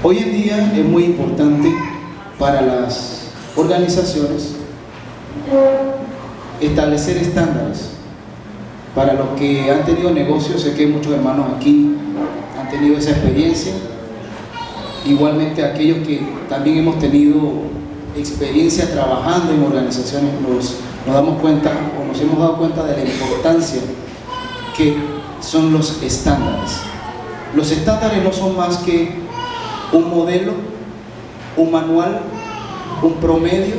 Hoy en día es muy importante para las organizaciones establecer estándares. Para los que han tenido negocios, sé que muchos hermanos aquí han tenido esa experiencia. Igualmente aquellos que también hemos tenido experiencia trabajando en organizaciones, nos damos cuenta o nos hemos dado cuenta de la importancia que son los estándares. Los estándares no son más que un modelo, un manual, un promedio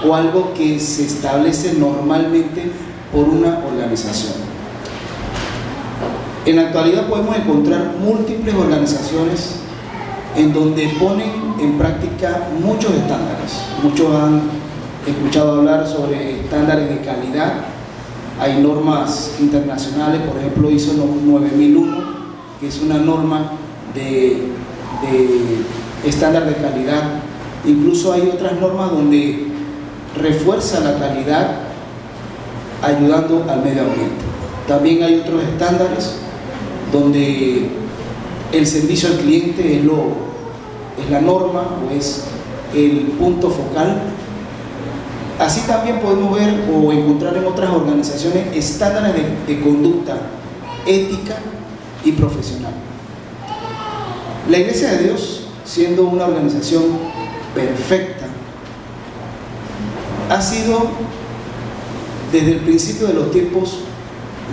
o algo que se establece normalmente por una organización. En la actualidad podemos encontrar múltiples organizaciones en donde ponen en práctica muchos estándares. Muchos han escuchado hablar sobre estándares de calidad. Hay normas internacionales, por ejemplo ISO 9001, que es una norma de estándar de calidad. Incluso hay otras normas donde refuerza la calidad ayudando al medio ambiente. También hay otros estándares donde el servicio al cliente es la norma o es el punto focal. Así también podemos ver o encontrar en otras organizaciones estándares de conducta ética y profesional. La Iglesia de Dios, siendo una organización perfecta, ha sido desde el principio de los tiempos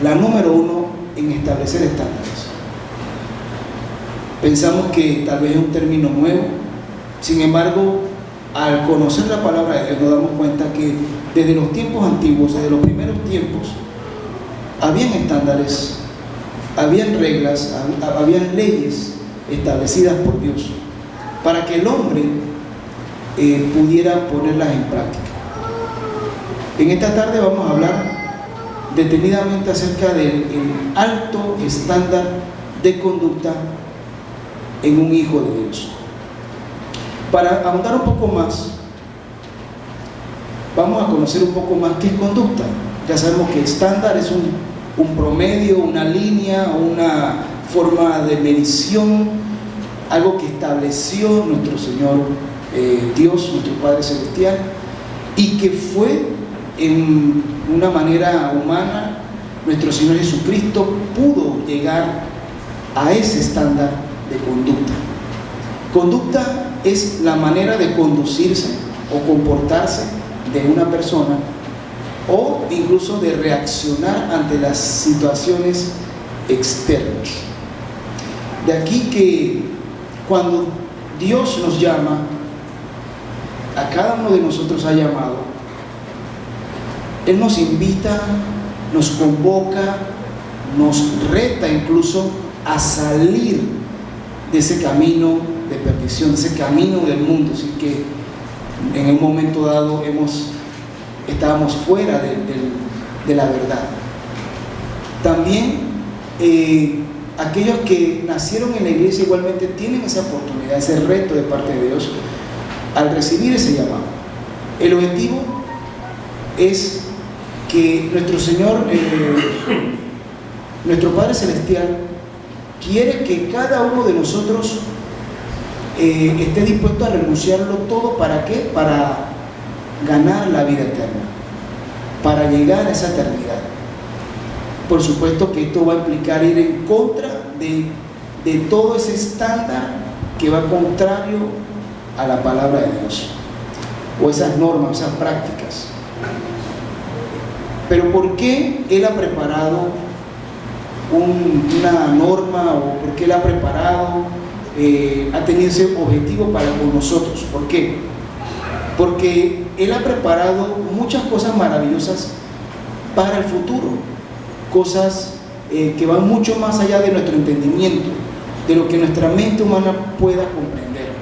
la número uno en establecer estándares. Pensamos que tal vez es un término nuevo, sin embargo, al conocer la palabra de Dios nos damos cuenta que desde los tiempos antiguos, desde los primeros tiempos, habían estándares, habían reglas, habían leyes establecidas por Dios para que el hombre pudiera ponerlas en práctica. En esta tarde vamos a hablar detenidamente acerca del alto estándar de conducta en un hijo de Dios. Para ahondar un poco más, vamos a conocer un poco más qué es conducta. Ya sabemos que estándar es un promedio, una línea, una forma de medición, algo que estableció nuestro Señor Dios, nuestro Padre Celestial, y que fue en una manera humana, nuestro Señor Jesucristo pudo llegar a ese estándar de conducta. Conducta es la manera de conducirse o comportarse de una persona o incluso de reaccionar ante las situaciones externas. De aquí que cuando Dios nos llama, a cada uno de nosotros ha llamado, Él nos invita, nos convoca, nos reta incluso a salir de ese camino de perdición, de ese camino del mundo, así que en un momento dado estábamos fuera de la verdad. También aquellos que nacieron en la iglesia igualmente tienen esa oportunidad, ese reto de parte de Dios al recibir ese llamado. El objetivo es que nuestro Señor, nuestro Padre Celestial, quiere que cada uno de nosotros esté dispuesto a renunciarlo todo. ¿Para qué? Para ganar la vida eterna, para llegar a esa eternidad. Por supuesto que esto va a implicar ir en contra de todo ese estándar que va contrario a la palabra de Dios, o esas normas, esas prácticas. Pero ¿por qué Él ha preparado una norma, o por qué Él ha preparado, ha tenido ese objetivo para con nosotros? ¿Por qué? Porque Él ha preparado muchas cosas maravillosas para el futuro, cosas que van mucho más allá de nuestro entendimiento, de lo que nuestra mente humana pueda comprender.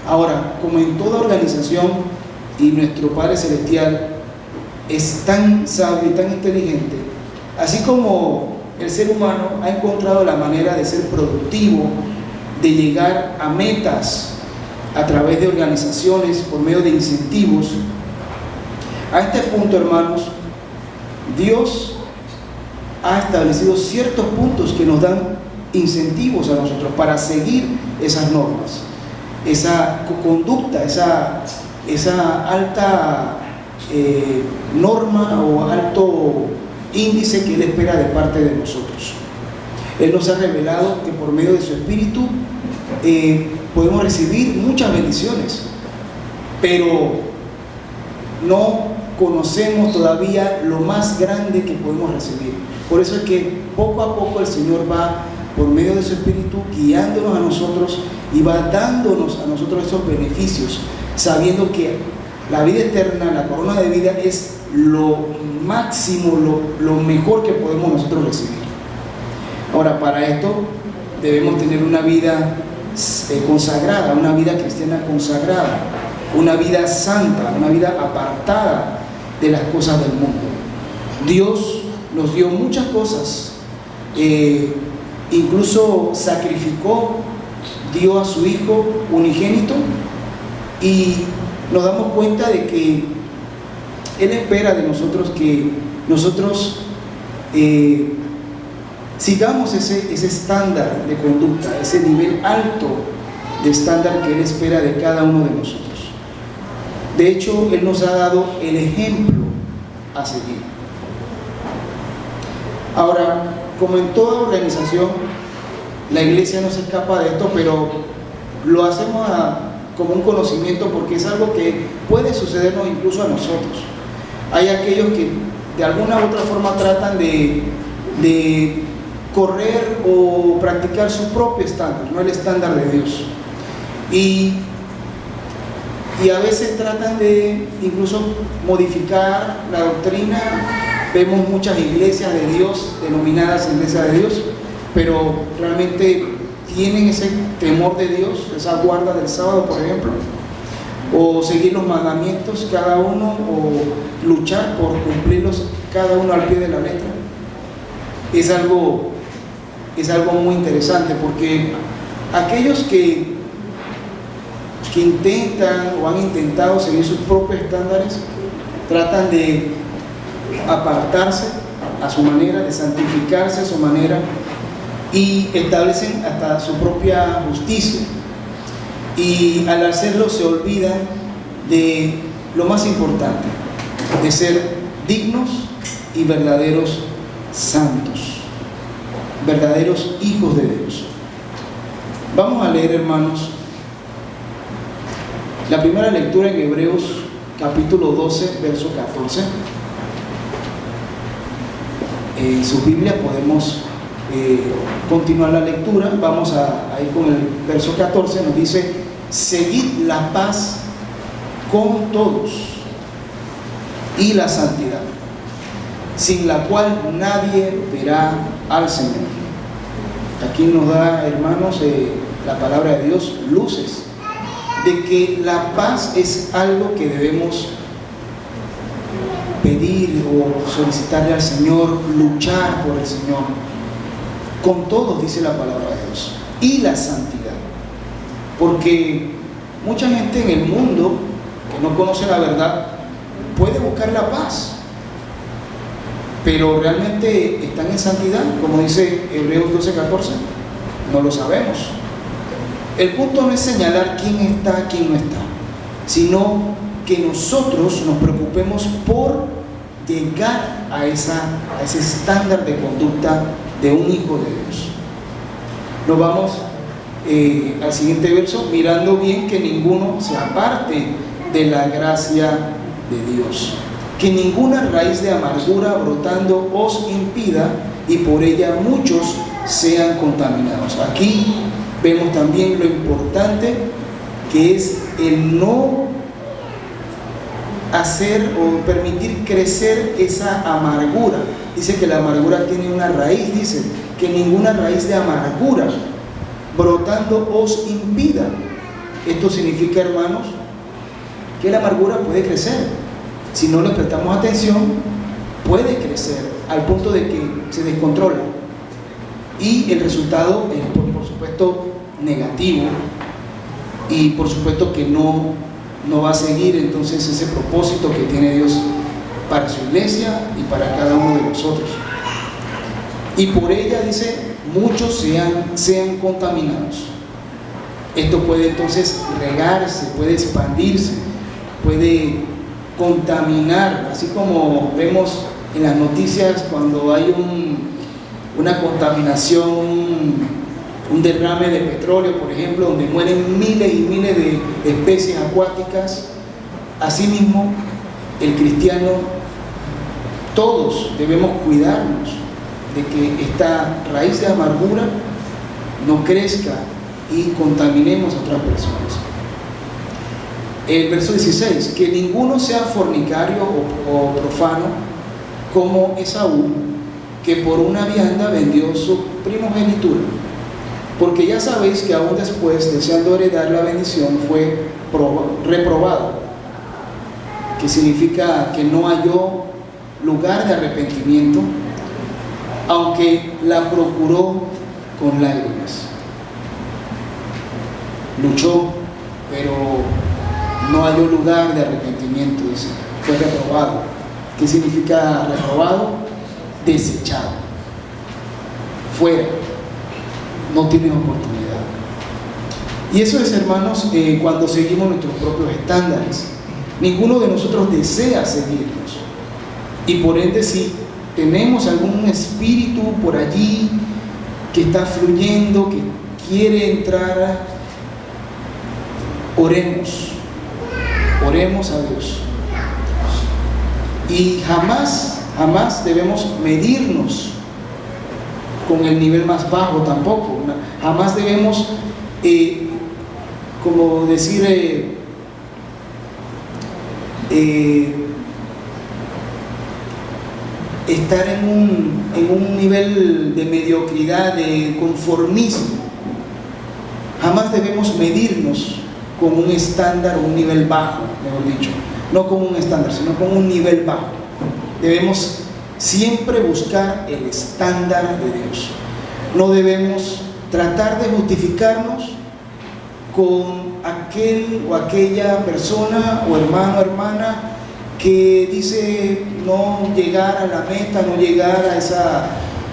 Ahora, como en toda organización, y nuestro Padre Celestial es tan sabio y tan inteligente, así como el ser humano ha encontrado la manera de ser productivo, de llegar a metas a través de organizaciones, por medio de incentivos. A este punto, hermanos, Dios ha establecido ciertos puntos que nos dan incentivos a nosotros para seguir esas normas, esa conducta, esa alta norma o alto índice que Él espera de parte de nosotros. Él nos ha revelado que por medio de su Espíritu podemos recibir muchas bendiciones, pero no conocemos todavía lo más grande que podemos recibir. Por eso es que poco a poco el Señor va, por medio de su Espíritu, guiándonos a nosotros y va dándonos a nosotros esos beneficios, sabiendo que la vida eterna, la corona de vida, es lo máximo, lo mejor que podemos nosotros recibir. Ahora, para esto debemos tener una vida consagrada, una vida cristiana consagrada, una vida santa, una vida apartada de las cosas del mundo. Dios nos dio muchas cosas, incluso sacrificó, dio a su Hijo unigénito, y nos damos cuenta de que Él espera de nosotros que nosotros sigamos ese estándar de conducta, ese nivel alto de estándar que Él espera de cada uno de nosotros. De hecho, Él nos ha dado el ejemplo a seguir. Ahora, como en toda organización, la iglesia no se escapa de esto, pero lo hacemos como un conocimiento, porque es algo que puede sucedernos incluso a nosotros. Hay aquellos que de alguna u otra forma tratan de correr o practicar su propio estándar, no el estándar de Dios. Y a veces tratan de incluso modificar la doctrina. Vemos muchas iglesias de Dios, denominadas iglesias de Dios, pero realmente tienen ese temor de Dios, esa guarda del sábado, por ejemplo, o seguir los mandamientos cada uno, o luchar por cumplirlos cada uno al pie de la letra. Es algo muy interesante, porque aquellos que intentan o han intentado seguir sus propios estándares tratan de apartarse a su manera, de santificarse a su manera, y establecen hasta su propia justicia, y al hacerlo se olvidan de lo más importante, de ser dignos y verdaderos santos, verdaderos hijos de Dios. Vamos a leer, hermanos, la primera lectura en Hebreos capítulo 12, verso 14. En su Biblia podemos continuar la lectura. Vamos a ir con el verso 14. Nos dice: seguid la paz con todos y la santidad, sin la cual nadie verá al Señor. Aquí nos da, hermanos, la palabra de Dios luces de que la paz es algo que debemos pedir o solicitarle al Señor, luchar por el Señor con todos, dice la palabra de Dios, y la santidad, porque mucha gente en el mundo que no conoce la verdad puede buscar la paz, pero realmente están en santidad, como dice Hebreos 12:14, no lo sabemos. El punto no es señalar quién está, quién no está, sino que nosotros nos preocupemos por llegar a ese estándar de conducta de un hijo de Dios. Nos vamos al siguiente verso, mirando bien que ninguno se aparte de la gracia de Dios, que ninguna raíz de amargura brotando os impida y por ella muchos sean contaminados. Aquí vemos también lo importante que es el no hacer o permitir crecer esa amargura. Dice que la amargura tiene una raíz, dice que ninguna raíz de amargura brotando os impida. Esto significa, hermanos, que la amargura puede crecer. Si no le prestamos atención, puede crecer al punto de que se descontrola. Y el resultado es, por supuesto, negativo, y por supuesto que no va a seguir entonces ese propósito que tiene Dios para su iglesia y para cada uno de nosotros. y por ella, dice, muchos sean contaminados. Esto puede entonces regarse, puede expandirse, puede contaminar, así como vemos en las noticias cuando hay una contaminación, un derrame de petróleo, por ejemplo, donde mueren miles y miles de especies acuáticas. Asimismo, el cristiano, todos debemos cuidarnos de que esta raíz de amargura no crezca y contaminemos a otras personas. El verso 16, que ninguno sea fornicario o profano como Esaú, que por una vianda vendió su primogenitura. Porque ya sabéis que aún después, deseando heredar la bendición, fue reprobado, que significa que no halló lugar de arrepentimiento, aunque la procuró con lágrimas. Luchó, pero no halló lugar de arrepentimiento, dice, fue reprobado. ¿Qué significa reprobado? Desechado, fuera, no tienes oportunidad. Y eso es, hermanos, cuando seguimos nuestros propios estándares. Ninguno de nosotros desea seguirlos, y por ende, si tenemos algún espíritu por allí que está fluyendo, que quiere entrar, oremos a Dios. Y jamás debemos medirnos con el nivel más bajo tampoco. Jamás debemos, como decir, estar en un nivel de mediocridad, de conformismo. Jamás debemos medirnos con un estándar, un nivel bajo, mejor dicho. No con un estándar, sino con un nivel bajo. Debemos siempre buscar el estándar de Dios. No debemos tratar de justificarnos con aquel o aquella persona o hermano o hermana que dice no llegar a la meta, no llegar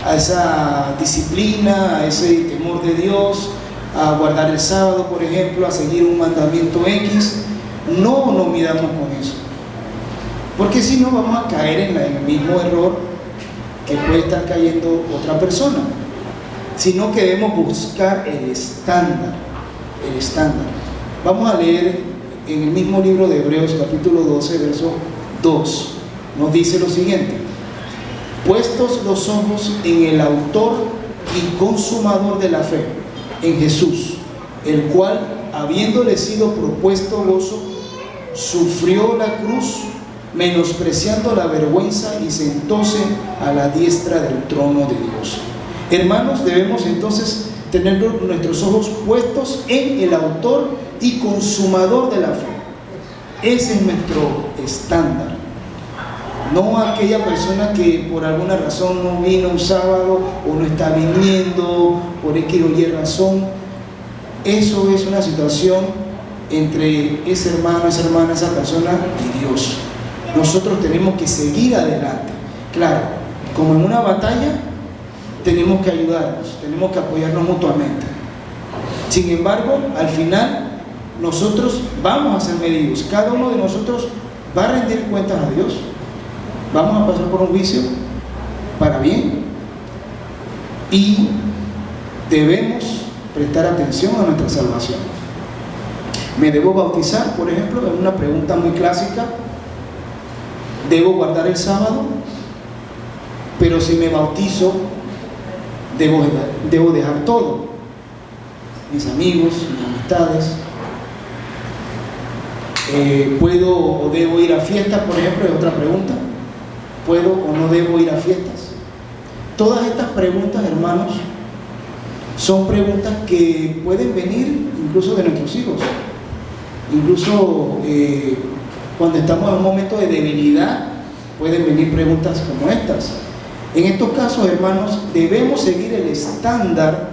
a esa disciplina, a ese temor de Dios, a guardar el sábado, por ejemplo, a seguir un mandamiento X. No nos midamos con eso, porque si no vamos a caer en el mismo error que puede estar cayendo otra persona, sino que debemos buscar el estándar. Vamos a leer en el mismo libro de Hebreos, capítulo 12, verso 2. Nos dice lo siguiente: puestos los ojos en el autor y consumador de la fe, en Jesús, el cual, habiéndole sido propuesto gozo, sufrió la cruz, menospreciando la vergüenza, y sentóse a la diestra del trono de Dios. Hermanos, debemos entonces tener nuestros ojos puestos en el autor y consumador de la fe. Ese es nuestro estándar. No aquella persona que por alguna razón no vino un sábado o no está viniendo por X o Y razón. Eso es una situación entre ese hermano, esa hermana, esa persona y Dios. Nosotros tenemos que seguir adelante. Claro, como en una batalla, tenemos que ayudarnos, tenemos que apoyarnos mutuamente. Sin embargo, al final, nosotros vamos a ser medidos. Cada uno de nosotros va a rendir cuentas a Dios. Vamos a pasar por un juicio para bien, y debemos prestar atención a nuestra salvación. ¿Me debo bautizar, por ejemplo? Es una pregunta muy clásica. ¿Debo guardar el sábado? Pero si me bautizo, debo dejar todo: mis amigos, mis amistades. ¿Puedo o debo ir a fiestas, por ejemplo? Es otra pregunta. ¿Puedo o no debo ir a fiestas? Todas estas preguntas, hermanos, son preguntas que pueden venir incluso de nuestros hijos. Incluso cuando estamos en un momento de debilidad, pueden venir preguntas como estas. En estos casos, hermanos, debemos seguir el estándar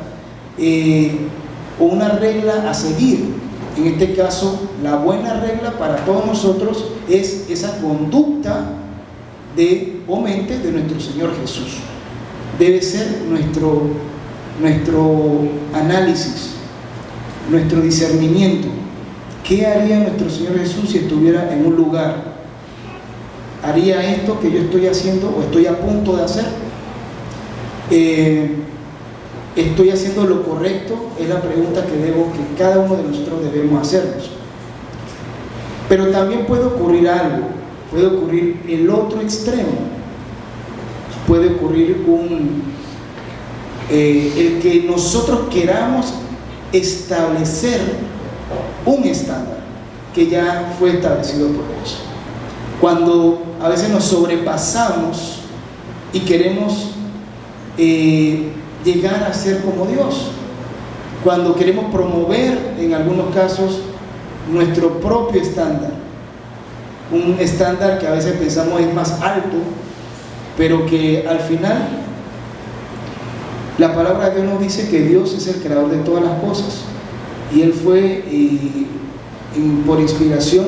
o una regla a seguir. En este caso, la buena regla para todos nosotros es esa conducta de mente de nuestro Señor Jesús. debe ser nuestro análisis, nuestro discernimiento. ¿Qué haría nuestro Señor Jesús si estuviera en un lugar? ¿Haría esto que yo estoy haciendo o estoy a punto de hacer? ¿Estoy haciendo lo correcto? Es la pregunta que cada uno de nosotros debemos hacernos. Pero también puede ocurrir algo, puede ocurrir el otro extremo, puede ocurrir el que nosotros queramos establecer un estándar que ya fue establecido por Dios. Cuando a veces nos sobrepasamos y queremos llegar a ser como Dios, cuando queremos promover en algunos casos nuestro propio estándar, un estándar que a veces pensamos es más alto, pero que al final la palabra de Dios nos dice que Dios es el creador de todas las cosas, y Él fue por inspiración,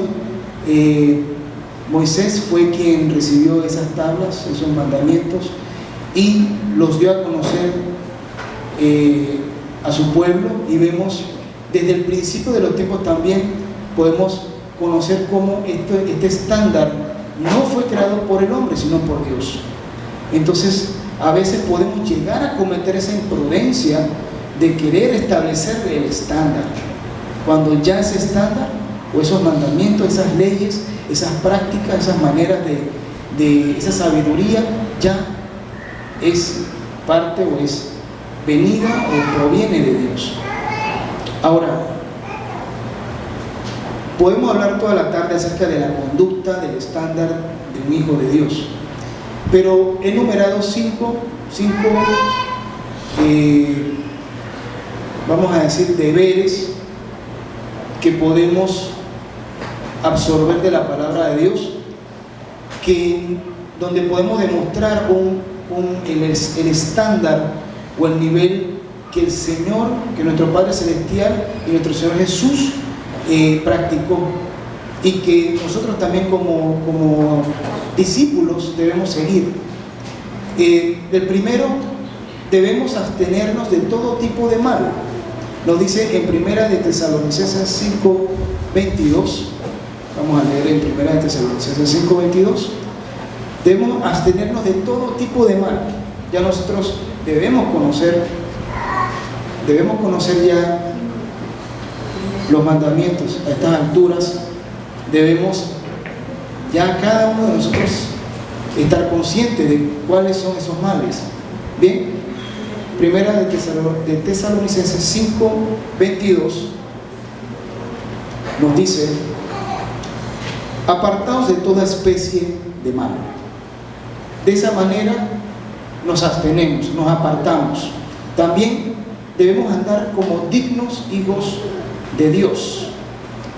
Moisés fue quien recibió esas tablas, esos mandamientos, y los dio a conocer a su pueblo, y vemos desde el principio de los tiempos también podemos conocer cómo este estándar no fue creado por el hombre, sino por Dios. Entonces, a veces podemos llegar a cometer esa imprudencia de querer establecer el estándar, cuando ya ese estándar, o esos mandamientos, esas leyes, esas prácticas, esas maneras de esa sabiduría, ya es parte o es venida o proviene de Dios. Ahora, podemos hablar toda la tarde acerca de la conducta, del estándar de un hijo de Dios, pero he enumerado cinco vamos a decir, deberes que podemos absorber de la palabra de Dios, donde podemos demostrar el estándar o el nivel que el Señor, que nuestro Padre Celestial y nuestro Señor Jesús practicó, y que nosotros también como discípulos debemos seguir. El primero, debemos abstenernos de todo tipo de mal. Nos dice en Primera de Tesalonicenses 5:22, vamos a leer en Primera de Tesalonicenses 5:22, debemos abstenernos de todo tipo de mal. Ya nosotros debemos conocer ya los mandamientos a estas alturas. Debemos ya cada uno de nosotros estar consciente de cuáles son esos males. Bien, Primera de Tesalonicenses 5:22 nos dice: apartaos de toda especie de mal. De esa manera nos abstenemos, nos apartamos. También debemos andar como dignos hijos de Dios.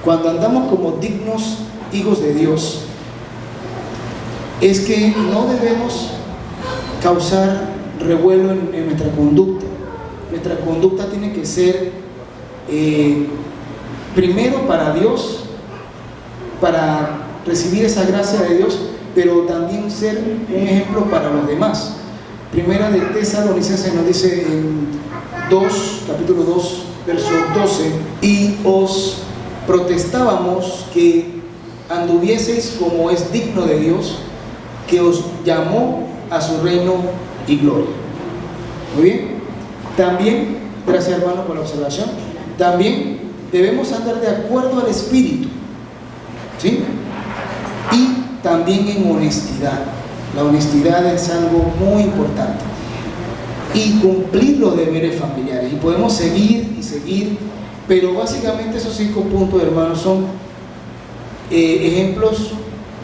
Cuando andamos como dignos hijos de Dios, es que no debemos causar revuelo en nuestra conducta. Nuestra conducta tiene que ser primero para Dios, para recibir esa gracia de Dios, pero también ser un ejemplo para los demás. Primera de Tesalonicenses nos dice en capítulo 2, verso 12: y os protestábamos que anduvieseis como es digno de Dios, que os llamó a su reino y gloria. Muy bien. También, gracias hermano por la observación, también debemos andar de acuerdo al Espíritu, ¿sí? Y también en honestidad. La honestidad es algo muy importante. Y cumplir los deberes familiares. Y podemos seguir y seguir, pero básicamente esos 5 puntos, hermanos, son ejemplos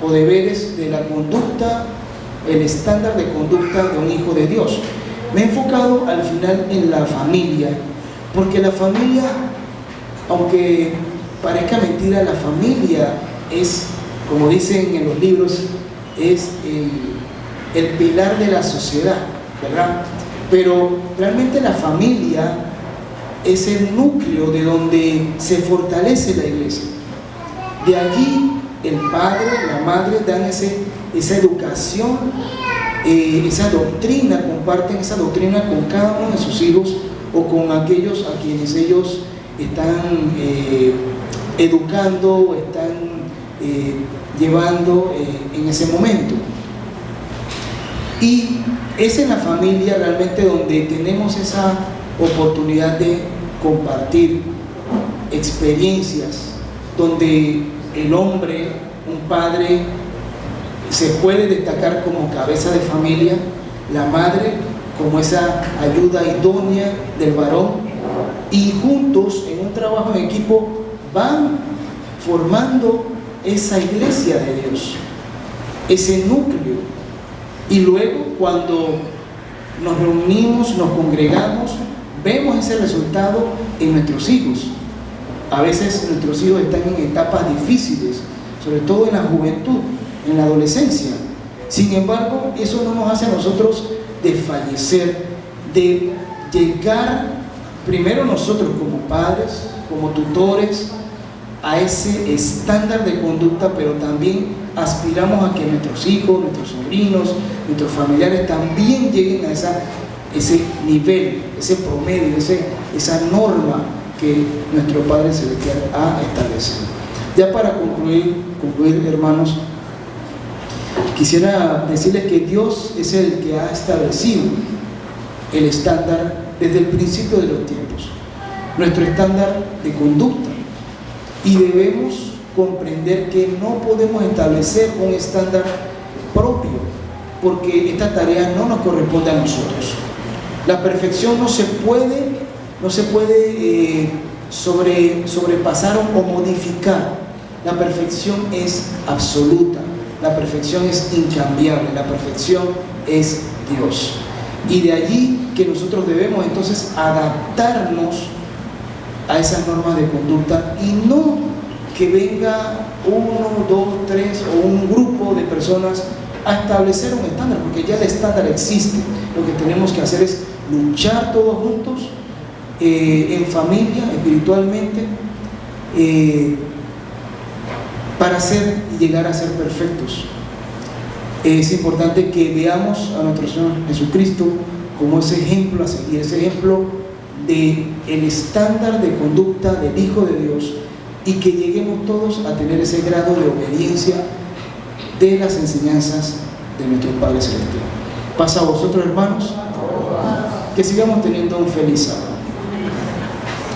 o deberes de la conducta, el estándar de conducta de un hijo de Dios. Me he enfocado al final en la familia, porque la familia, aunque parezca mentira, la familia es, como dicen en los libros, es el pilar de la sociedad, ¿verdad? Pero realmente la familia es el núcleo de donde se fortalece la iglesia. De allí el padre, la madre dan esa educación esa doctrina, comparten esa doctrina con cada uno de sus hijos o con aquellos a quienes ellos están educando o están llevando en ese momento. Y es en la familia realmente donde tenemos esa oportunidad de compartir experiencias, donde el hombre, un padre, se puede destacar como cabeza de familia, la madre como esa ayuda idónea del varón, y juntos en un trabajo en equipo van formando esa iglesia de Dios, ese núcleo. Y luego cuando nos reunimos, nos congregamos, vemos ese resultado en nuestros hijos. A veces nuestros hijos están en etapas difíciles, sobre todo en la juventud, en la adolescencia. Sin embargo, eso no nos hace a nosotros desfallecer, de llegar primero nosotros como padres, como tutores, a ese estándar de conducta, pero también aspiramos a que nuestros hijos, nuestros sobrinos, nuestros familiares también lleguen a ese nivel, ese promedio, esa norma que nuestro Padre Celestial ha establecido. Ya para concluir, hermanos, quisiera decirles que Dios es el que ha establecido el estándar desde el principio de los tiempos, nuestro estándar de conducta, y debemos comprender que no podemos establecer un estándar propio, porque esta tarea no nos corresponde a nosotros. La perfección no se puede sobrepasar o modificar. La perfección es absoluta, la perfección es incambiable, la perfección es Dios. Y de allí que nosotros debemos entonces adaptarnos a esas normas de conducta, y no que venga uno, dos, tres o un grupo de personas a establecer un estándar, porque ya el estándar existe. Lo que tenemos que hacer es luchar todos juntos, en familia, espiritualmente, para ser y llegar a ser perfectos. Es importante que veamos a nuestro Señor Jesucristo como ese ejemplo a seguir, ese ejemplo del estándar de conducta del Hijo de Dios, y que lleguemos todos a tener ese grado de obediencia de las enseñanzas de nuestro Padre Celestial. Pasa a vosotros, hermanos, que sigamos teniendo un feliz sábado.